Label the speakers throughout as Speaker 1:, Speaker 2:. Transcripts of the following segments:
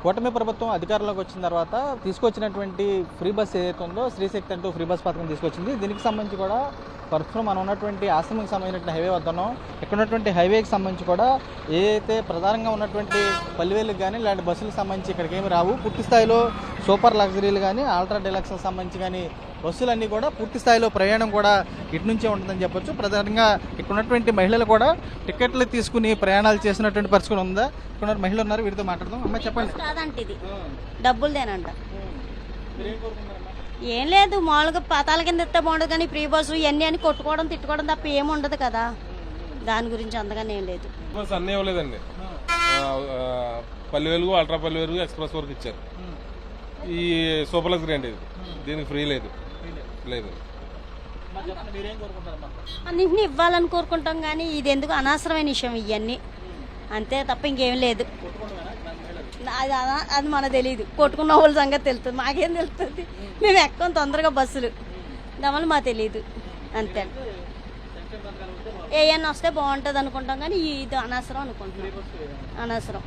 Speaker 1: కూటమి ప్రభుత్వం అధికారంలోకి వచ్చిన తర్వాత తీసుకొచ్చినటువంటి ఫ్రీ బస్ ఏదైతే ఉందో శ్రీశక్తి అంటూ ఫ్రీ బస్ పథకం తీసుకొచ్చింది. దీనికి సంబంధించి కూడా ప్రస్తుతం మనం ఉన్నటువంటి ఆశ్రమంకి సంబంధించిన హైవే వద్ద ఉన్నాం. ఇక్కడ ఉన్నటువంటి హైవేకి సంబంధించి కూడా ఏదైతే ప్రధానంగా ఉన్నటువంటి పల్లెవేలకు కానీ ఇలాంటి బస్సులకు సంబంధించి ఇక్కడికి ఏమి రావు. పూర్తి స్థాయిలో సూపర్ లగ్జరీలు కానీ అల్ట్రా డీలక్స్కి సంబంధించి కానీ బస్సులన్నీ కూడా పూర్తి స్థాయిలో ప్రయాణం కూడా ఇటు నుంచే ఉంటుందని చెప్పొచ్చు. ప్రధానంగా ఇక్కడ ఉన్నటువంటి మహిళలు కూడా టికెట్లు తీసుకుని ప్రయాణాలు చేసినటువంటి పరిస్థితి ఉందా? ఇక్కడ మహిళలు ఉన్నారు, వీరితో మాట్లాడదాం. అమ్మ చెప్పండి.
Speaker 2: కాదంటే ఇది డబ్బులదేనంట. ఏం లేదు, మామూలుగా పతాల కింద ఇస్తే బాగుండదు కానీ ఫ్రీ బస్సు ఇవన్నీ అని కొట్టుకోవడం తిట్టుకోవడం తప్ప ఏమి ఉండదు కదా. దాని గురించి అంతగానే ఏం లేదు.
Speaker 3: బస్ అన్నీ ఇవ్వలేదండి. పల్లె వెలుగు, అల్ట్రా పల్లె వెలుగు, ఎక్స్ప్రెస్ వరకు ఇచ్చారు. ఈ సూపర్ లగ్జరీ అండి, దీనికి ఫ్రీ లేదు.
Speaker 2: అన్నింటినీ ఇవ్వాలని కోరుకుంటాం కానీ ఇది ఎందుకు అనవసరమైన విషయం ఇవన్నీ, అంతే తప్ప ఇంకేం లేదు. అది మనకు తెలియదు, కొట్టుకున్న వాళ్ళ సంగతి తెలుస్తుంది, మాకేం తెలుస్తుంది. మేము ఎక్కం తొందరగా బస్సులు, దానివల్ల మాకు తెలియదు అంతే. ఏమన్నా వస్తే బాగుంటుంది అనుకుంటాం కానీ ఇది అనవసరం అనుకుంటున్నాం, అనవసరం.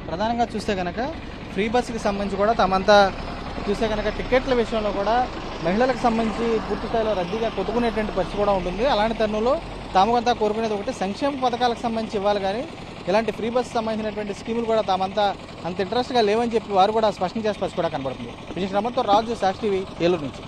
Speaker 1: ప్రధానంగా చూస్తే కనుక ఫ్రీ బస్సుకి సంబంధించి కూడా తమంతా చూస్తే కనుక టికెట్ల విషయంలో కూడా మహిళలకు సంబంధించి పూర్తి స్థాయిలో రద్దీగా కొట్టుకునేటువంటి పరిస్థితి కూడా ఉంటుంది. అలాంటి తరుణంలో తామంతా కోరుకునేది ఒకటి, సంక్షేమ పథకాలకు సంబంధించి ఇవ్వాలి కానీ ఇలాంటి ఫ్రీ బస్సు సంబంధించినటువంటి స్కీములు కూడా తామంతా అంత ఇంట్రెస్ట్గా లేవని చెప్పి వారు కూడా స్పష్టం చేసే పరిస్థితి కూడా కనబడుతుంది. విజయ్ శ్రమంతో రాజు, సాక్షి టీవీ, ఏలూరు నుంచి.